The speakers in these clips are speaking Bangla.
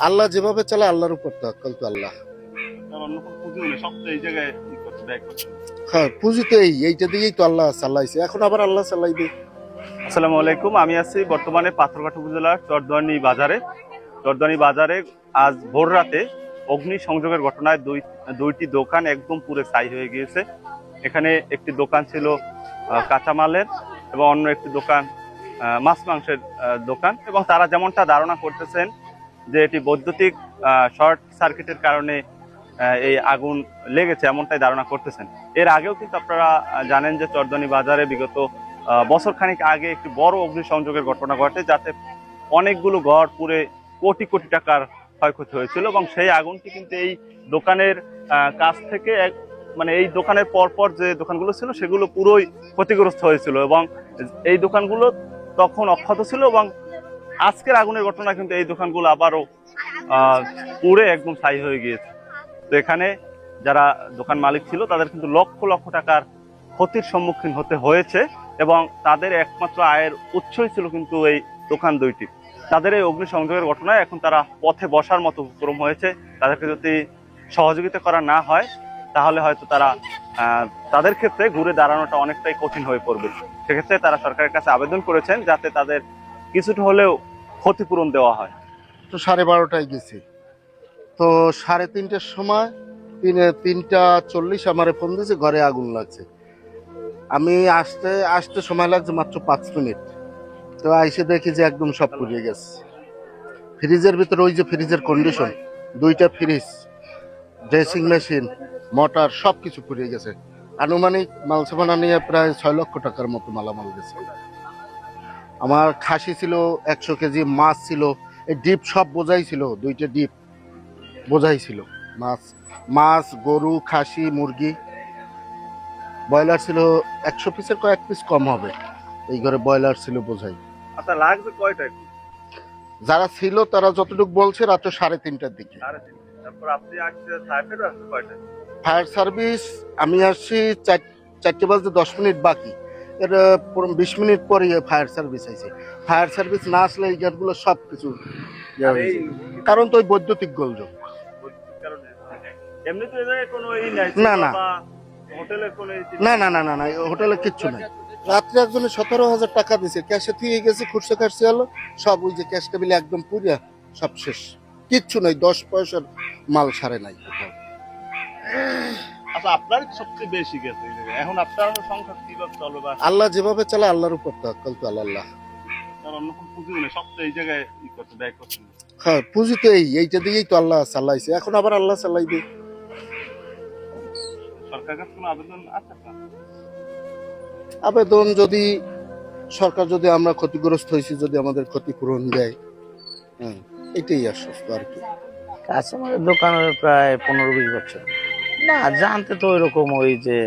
আল্লাহ যেভাবে চালায় আল্লাহর উপর তাওয়াক্কাল তো আল্লাহ। অন্য কোনো পুঁজি নেই, সব তো এই জায়গায় ব্যয় করছে। হ্যাঁ, পুঁজি তো এইটা দিয়েই তো আল্লাহ চালাইছে, এখন আবার আল্লাহ চালাইবে। আসসালামু আলাইকুম, আমি আছি বর্তমানে পাথরঘাটা উপজেলার চরদোয়ানি বাজারে। চরদোয়ানি বাজারে আজ ভোর রাতে অগ্নি সংযোগের ঘটনায় দুইটি দোকান একদম পুরো ছাই হয়ে গিয়েছে। এখানে একটি দোকান ছিল কাঁচামালের এবং অন্য একটি দোকান মাছ মাংসের দোকান, এবং তারা যেমনটা ধারণা করতেছেন যে এটি বৈদ্যুতিক শর্ট সার্কিটের কারণে এই আগুন লেগেছে, এমনটাই ধারণা করতেছেন। এর আগেও কিন্তু আপনারা জানেন যে চরদোয়ানি বাজারে বিগত বছর খানিক আগে একটি বড় অগ্নিসংযোগের ঘটনা ঘটে, যাতে অনেকগুলো ঘর পুড়ে কোটি কোটি টাকার ক্ষয়ক্ষতি হয়েছিল, এবং সেই আগুনটি কিন্তু এই দোকানের কাছ থেকে মানে এই দোকানের পরপর যে দোকানগুলো ছিল সেগুলো পুরোই ক্ষতিগ্রস্ত হয়েছিল, এবং এই দোকানগুলো তখন অক্ষত ছিল, এবং আজকের আগুনের ঘটনা কিন্তু এই দোকানগুলো আবারও পুড়ে একদম ছাই হয়ে গিয়েছে। তো এখানে যারা দোকান মালিক ছিল তাদের কিন্তু লক্ষ লক্ষ টাকার ক্ষতির সম্মুখীন হতে হয়েছে, এবং তাদের একমাত্র আয়ের উৎসই ছিল কিন্তু এই দোকান দুইটি। তাদের এই অগ্নিসংযোগের ঘটনায় এখন তারা পথে বসার মতো উপক্রম হয়েছে। তাদেরকে যদি সহযোগিতা করা না হয় তাহলে হয়তো তারা তাদের ক্ষেত্রে ঘুরে দাঁড়ানোটা অনেকটাই কঠিন হয়ে পড়বে। সেক্ষেত্রে তারা সরকারের কাছে আবেদন করেছেন যাতে তাদের কিছুটা হলেও ক্ষতিপূরণ দেওয়া হয়। তো 12:30টায় গেছি, তো 3:30টার সময় 3:40 আমারে ফোন দিয়েছে ঘরে আগুন লাগছে। আমি আসতে আসতে সময় লাগছে মাত্র 5 মিনিট। তো আইসে দেখি যে একদম সব পুড়িয়ে গেছে। ফ্রিজের ভিতরে ওই যে ফ্রিজের কন্ডিশন, 2টা ফ্রিজ, ড্রেসিং মেশিন, মোটর সবকিছু পুড়িয়ে গেছে। আনুমানিক মাল সামানা নিয়ে প্রায় 6 লক্ষ টাকার মতো মালামাল গেছে। আমার খাসি ছিল 100 কেজি, মাছ ছিল, এই ডিপ সব বোঝাই ছিল, 2টা ডিপ বোঝাই ছিল। মাছ, গরু, খাসি, মুরগি, ব্রয়লার ছিল 100 পিসের কয়েক পিস কম হবে। এই ঘরে ব্রয়লার ছিল বোঝাই। আচ্ছা, লাগবে কয়টা? যারা ছিল তারা যতটুকু বলছে রাত 3:30টার দিকে। তারপর আপনি আসছেন কয়টা? ফায়ার সার্ভিস আমি আসছি 4:10 বাকি, এর 20 মিনিট পরে ফায়ার সার্ভিস আইছে। ফায়ার সার্ভিস না আসলে এই গেটগুলো সব কিছু, কারণ তো ওই বৈদ্যুতিক গোলযোগ। এমনি তো এদের কোনো না না হোটেলের কোনো না না না না না হোটেলে কিচ্ছু নাই। রাত্রে একজনে 17,000 টাকা দিয়েছে, ক্যাশে থুয়ে গেছে, খুচরো কাটছে হলো সব, ওই যে ক্যাশ টেবিলে একদম পুরিয়া সব শেষ, কিচ্ছু নাই, 10 পয়সার মাল সারে নাই। আচ্ছা, আপনারই তো সবচেয়ে বেশি গেছে এই জায়গায়। এখন আপনার সংসার কিভাবে চলবে? আল্লাহ যেভাবে চালায় আল্লাহর উপর তাওয়াক্কাল তো আল্লাহ। অন্য কোনো পুঁজি নেই, সব তো এই জায়গায় ব্যয় করছে। হ্যাঁ, পুঁজি তো এইটা দিয়েই তো আল্লাহ চালাইছে, এখন আবার আল্লাহ চালাইবে। সরকারের কাছে কোনো আবেদন আছে? আবেদন যদি সরকার, যদি আমরা ক্ষতিগ্রস্ত হয়েছি, যদি আমাদের ক্ষতিপূরণ দেয়, হ্যাঁ এটাই আশ্বস্ত আর কি। কাঁচামালের দোকানের প্রায় 15-20 বছর না জানতে তো ওইরকম, ওই যে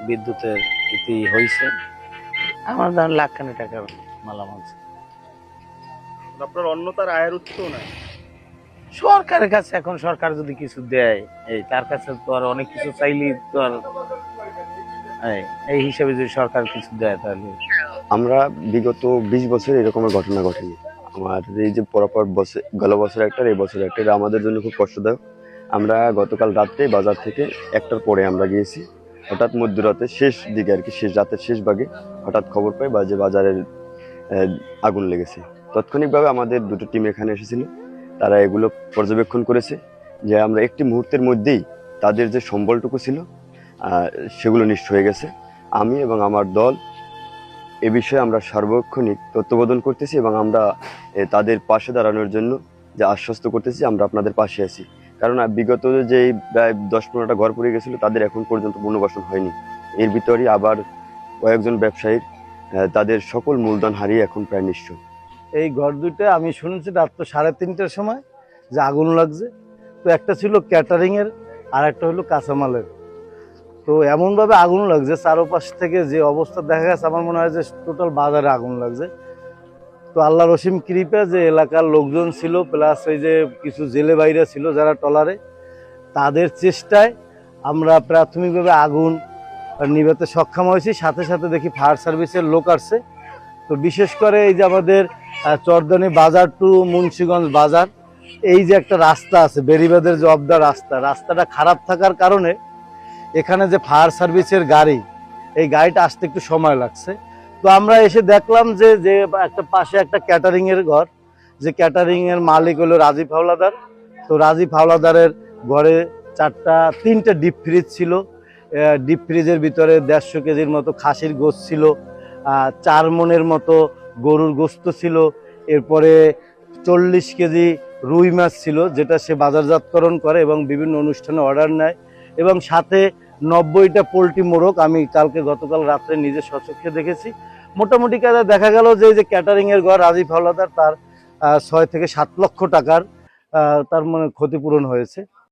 বিদ্যুতের ইতি হয়েছে, আমার ধরেন লাখখানি টাকার মালামাল। আপনার অন্য তার আয়ের উৎস নাই? সরকারের কাছে এখন সরকার যদি কিছু দেয়, এই তার কাছে তো আর অনেক কিছু চাইলেই তো আর এই হিসাবে যদি সরকার কিছু দেয় তাহলে। আমরা বিগত 20 বছর এরকমের ঘটনা ঘটেনি। আমার এই যে পরপর বছর, গেল বছর একটা, এই বছর একটা, এটা আমাদের জন্য খুব কষ্টদায়ক। আমরা গতকাল রাত্রে বাজার থেকে 1টার পরে আমরা গিয়েছি। হঠাৎ মধ্যরাতে শেষ দিকে আর কি, রাতের শেষ ভাগে হঠাৎ খবর পাই যে বাজারের আগুন লেগেছে। তাৎক্ষণিকভাবে আমাদের 2টো টিম এখানে এসেছিল। তারা এগুলো পর্যবেক্ষণ করেছে যে আমরা একটি মুহূর্তের মধ্যেই তাদের যে সম্বলটুকু ছিল সেগুলো নিঃস্ব হয়ে গেছে। আমি এবং আমার দল এ বিষয়ে আমরা সার্বক্ষণিক তত্ত্বাবধান করতেছি, এবং আমরা তাদের পাশে দাঁড়ানোর জন্য যে আশ্বস্ত করতেছি আমরা আপনাদের পাশে আছি। কারণ বিগত যে প্রায় 10-15টা ঘর পড়ে গেছিল তাদের এখন পর্যন্ত পুনর্বাসন হয়নি। এর ভিতরেই আবার কয়েকজন ব্যবসায়ীর তাদের সকল মূলধন হারিয়ে এখন প্রায় নিঃস্ব। এই ঘর দুইটা আমি শুনেছি রাত 3:30টার সময় যে আগুন লাগছে। তো একটা ছিল ক্যাটারিং এর আর একটা হলো কাঁচামালের। তো এমনভাবে আগুন লাগছে চারপাশ থেকে যে অবস্থা দেখা গেছে, আমার মনে হয় যে টোটাল বাজারে আগুন লাগছে। তো আল্লাহ রসিম কৃপা যে এলাকার লোকজন ছিল, প্লাস ওই যে কিছু জেলে বাইরে ছিল যারা ট্রলারে, তাদের চেষ্টায় আমরা প্রাথমিকভাবে আগুন নিভাতে সক্ষম হয়েছি। সাথে সাথে দেখি ফায়ার সার্ভিসের লোক আসছে। তো বিশেষ করে এই যে আমাদের চরদোয়ানি বাজার টু মুন্সিগঞ্জ বাজার, এই যে একটা রাস্তা আছে বেরিবাদের যে অবদা রাস্তাটা খারাপ থাকার কারণে এখানে যে ফায়ার সার্ভিসের গাড়ি, এই গাড়িটা আসতে একটু সময় লাগছে। তো আমরা এসে দেখলাম যে যে একটা পাশে একটা ক্যাটারিং এর ঘর, যে ক্যাটারিং এর মালিক হলো রাজীব হাওলাদার। তো রাজীব হাওলাদারের ঘরে তিনটা ডিপ ফ্রিজ ছিল। ডিপ ফ্রিজের ভিতরে 150 কেজির মতো খাসির গোশত ছিল, 4 মণের মতো গরুর গোশত ছিল, এরপরে 40 কেজি রুই মাছ ছিল, যেটা সে বাজারজাতকরণ করে এবং বিভিন্ন অনুষ্ঠানে অর্ডার নেয়, এবং সাথে 90টা পোলট্রি মোরগ আমি গতকাল রাত্রে নিজে স্বচক্ষে দেখেছি। মোটামুটি কাজে দেখা গেল যে এই যে ক্যাটারিং এর ঘর রাজীব হাওলাদার, তার 6 থেকে 7 লক্ষ টাকার তার মানে ক্ষতিপূরণ হয়েছে।